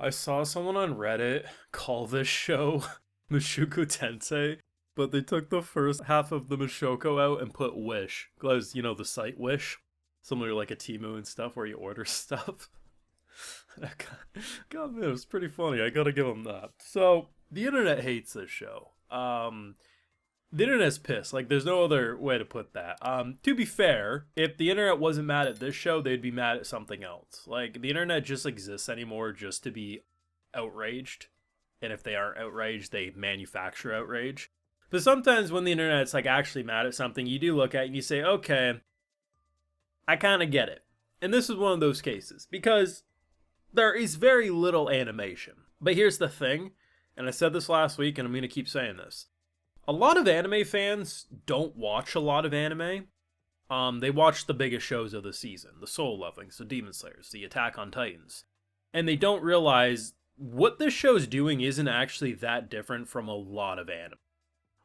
I saw someone on Reddit call this show Mushoku Tensei, but they took the first half of the Mushoko out and put Wish. Because, the site Wish. Similar like a Temu and stuff where you order stuff. God, man, it was pretty funny. I gotta give them that. So, the internet hates this show. The internet's pissed. Like, there's no other way to put that. To be fair, if the internet wasn't mad at this show, they'd be mad at something else. Like, the internet just exists anymore just to be outraged. And if they aren't outraged, they manufacture outrage. But sometimes when the internet's, like, actually mad at something, you do look at it and you say, okay, I kind of get it. And this is one of those cases. Because there is very little animation. But here's the thing, and I said this last week, and I'm going to keep saying this. A lot of anime fans don't watch a lot of anime. They watch the biggest shows of the season. The Soul Levelings, the Demon Slayers, the Attack on Titans. And they don't realize what this show's doing isn't actually that different from a lot of anime.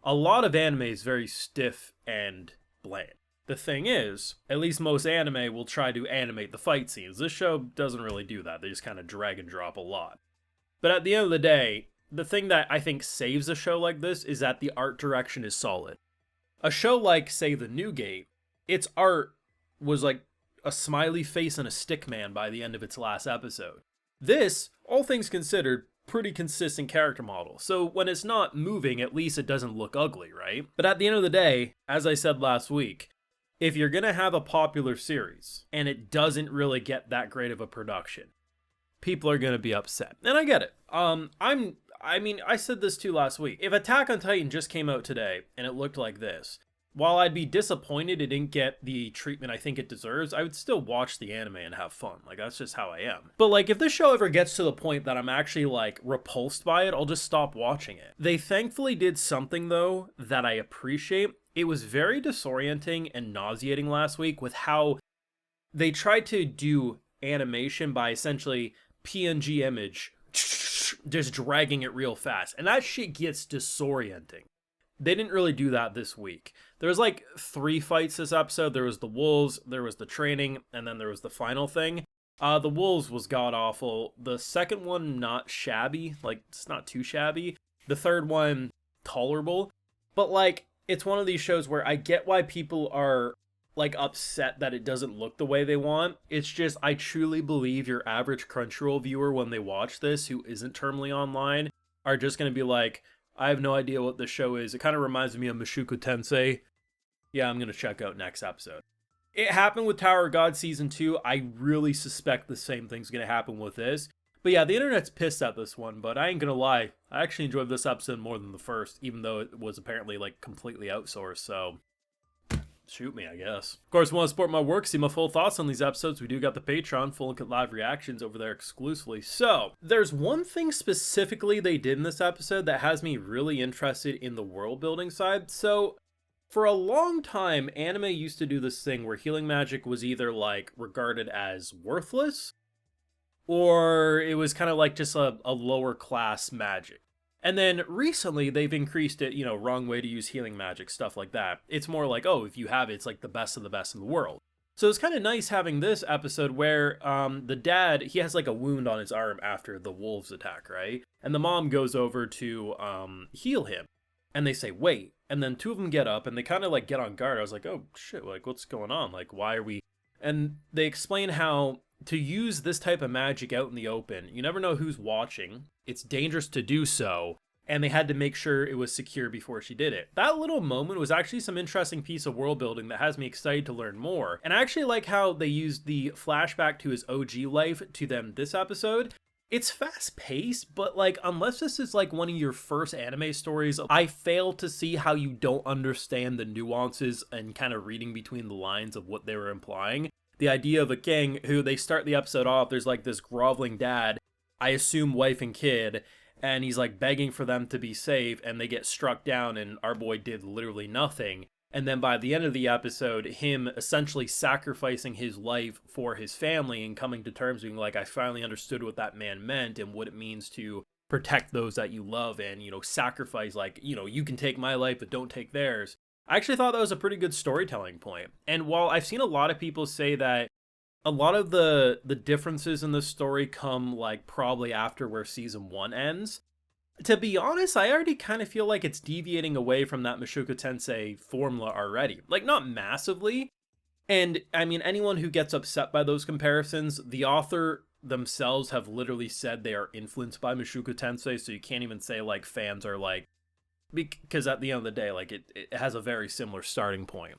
A lot of anime is very stiff and bland. The thing is, at least most anime will try to animate the fight scenes. This show doesn't really do that. They just kind of drag and drop a lot. But at the end of the day, the thing that I think saves a show like this is that the art direction is solid. A show like, say, The Newgate, its art was like a smiley face and a stick man by the end of its last episode. This, all things considered, pretty consistent character model. So when it's not moving, at least it doesn't look ugly, right? But at the end of the day, as I said last week, if you're gonna have a popular series and it doesn't really get that great of a production, people are gonna be upset. And I get it. I said this too last week. If Attack on Titan just came out today and it looked like this, while I'd be disappointed it didn't get the treatment I think it deserves, I would still watch the anime and have fun. Like, that's just how I am. But, like, if this show ever gets to the point that I'm actually, like, repulsed by it, I'll just stop watching it. They thankfully did something, though, that I appreciate. It was very disorienting and nauseating last week with how they tried to do animation by essentially PNG image just dragging it real fast, and that shit gets disorienting. They didn't really do that this week. There was like 3 fights this episode. There was the wolves, there was the training, and then there was the final thing. The wolves was god awful. The second one, not shabby, like it's not too shabby. The third one, tolerable. But like, it's one of these shows where I get why people are like upset that it doesn't look the way they want. It's just, I truly believe your average Crunchyroll viewer when they watch this who isn't terminally online are just going to be like, I have no idea what this show is. It kind of reminds me of Mushoku Tensei. Yeah, I'm going to check out next episode. It happened with Tower of God Season 2. I really suspect the same thing's going to happen with this. But yeah, the internet's pissed at this one, but I ain't going to lie. I actually enjoyed this episode more than the first, even though it was apparently like completely outsourced, so shoot me, I guess. Of course, want to support my work, see my full thoughts on these episodes, we do got the Patreon, full and live reactions over there exclusively. So, there's one thing specifically they did in this episode that has me really interested in the world building side. So, for a long time, anime used to do this thing where healing magic was either like regarded as worthless, or it was kind of like just a lower class magic. And then recently they've increased it, wrong way to use healing magic, stuff like that. It's more like, oh, if you have it, it's like the best of the best in the world. So it's kind of nice having this episode where the dad, he has like a wound on his arm after the wolves attack, right? And the mom goes over to heal him. And they say, wait. And then 2 of them get up and they kind of like get on guard. I was like, oh shit, like what's going on? Like, why are we... And they explain how to use this type of magic out in the open, you never know who's watching. It's dangerous to do so, and they had to make sure it was secure before she did it. That little moment was actually some interesting piece of world building that has me excited to learn more. And I actually like how they used the flashback to his OG life to them this episode. It's fast paced, but like, unless this is like one of your first anime stories, I fail to see how you don't understand the nuances and kind of reading between the lines of what they were implying. The idea of a king who they start the episode off, there's like this groveling dad, I assume wife and kid, and he's like begging for them to be safe, and they get struck down, and our boy did literally nothing. And then by the end of the episode, him essentially sacrificing his life for his family and coming to terms being like, I finally understood what that man meant and what it means to protect those that you love and, sacrifice, like, you can take my life, but don't take theirs. I actually thought that was a pretty good storytelling point. And while I've seen a lot of people say that a lot of the differences in the story come like probably after where season 1 ends. To be honest, I already kind of feel like it's deviating away from that Mushoku Tensei formula already. Like, not massively. And I mean, anyone who gets upset by those comparisons, the author themselves have literally said they are influenced by Mushoku Tensei, so you can't even say like fans are like, because at the end of the day, like it has a very similar starting point.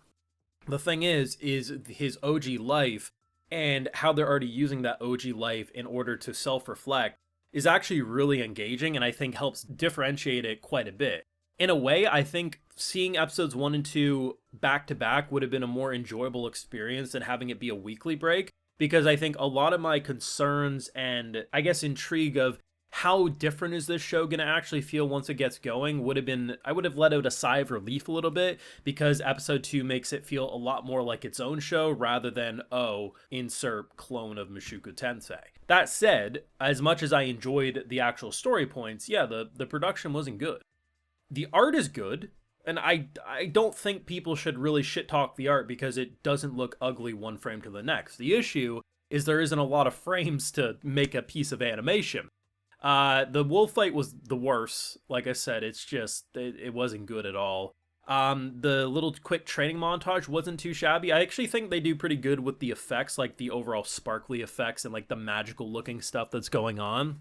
The thing is his OG life and how they're already using that OG life in order to self-reflect is actually really engaging, and I think helps differentiate it quite a bit. In a way, I think seeing episodes 1 and 2 back to back would have been a more enjoyable experience than having it be a weekly break, because I think a lot of my concerns and I guess intrigue of how different is this show going to actually feel once it gets going would have been, I would have let out a sigh of relief a little bit, because episode 2 makes it feel a lot more like its own show rather than, oh, insert clone of Mushoku Tensei. That said, as much as I enjoyed the actual story points, yeah, the production wasn't good. The art is good, and I don't think people should really shit talk the art because it doesn't look ugly one frame to the next. The issue is there isn't a lot of frames to make a piece of animation. The wolf fight was the worst. Like I said, it's just, it wasn't good at all. The little quick training montage wasn't too shabby. I actually think they do pretty good with the effects, like the overall sparkly effects and like the magical looking stuff that's going on.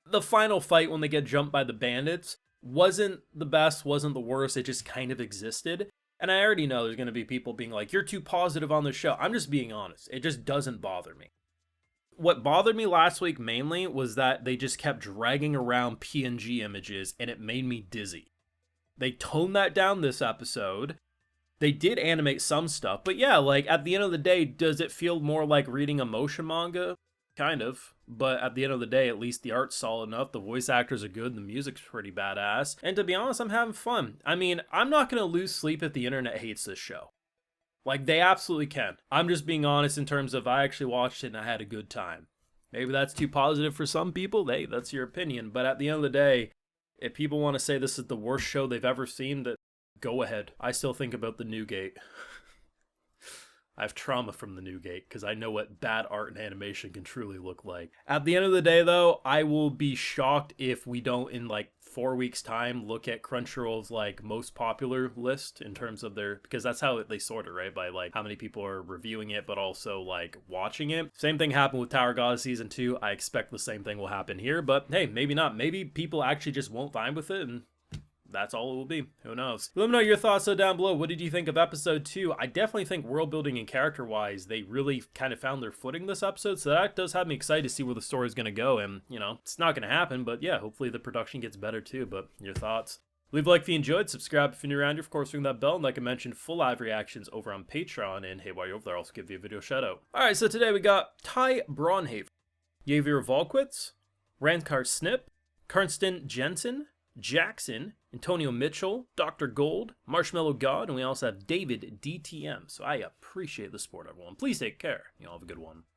The final fight when they get jumped by the bandits wasn't the best, wasn't the worst, it just kind of existed. And I already know there's going to be people being like, you're too positive on the show. I'm just being honest. It just doesn't bother me. What bothered me last week mainly was that they just kept dragging around PNG images and it made me dizzy. They toned that down this episode. They did animate some stuff, but yeah, like at the end of the day, does it feel more like reading a motion manga? Kind of. But at the end of the day, at least the art's solid enough, the voice actors are good, the music's pretty badass, and to be honest, I'm having fun. I mean, I'm not gonna lose sleep if the internet hates this show. Like, they absolutely can. I'm just being honest in terms of I actually watched it and I had a good time. Maybe that's too positive for some people. Hey, that's your opinion. But at the end of the day, if people want to say this is the worst show they've ever seen, that go ahead. I still think about the Newgate. I have trauma from the Newgate because I know what bad art and animation can truly look like. At the end of the day, though, I will be shocked if we don't, in like 4 weeks' time, look at Crunchyroll's like most popular list in terms of their, because that's how they sort it, right? By like how many people are reviewing it, but also like watching it. Same thing happened with Tower God Season 2. I expect the same thing will happen here, but hey, maybe not. Maybe people actually just won't vibe with it, and that's all it will be. Who knows? Let me know your thoughts down below. What did you think of episode 2? I definitely think world building and character wise, they really kind of found their footing this episode. So that does have me excited to see where the story is going to go. And, you know, it's not going to happen, but yeah, hopefully the production gets better too. But your thoughts? Leave a like if you enjoyed, subscribe if you're new around here, of course, ring that bell, and like I mentioned, full live reactions over on Patreon, and hey, while you're over there, I'll also give you a video shout out. Alright, so today we got Ty Braunhaver, Javier Volkwitz, Rankar Snip, Karnsten Jensen, Jackson, Antonio Mitchell, Dr. Gold, Marshmallow God, and we also have David DTM. So I appreciate the support, everyone. Please take care. You all have a good one.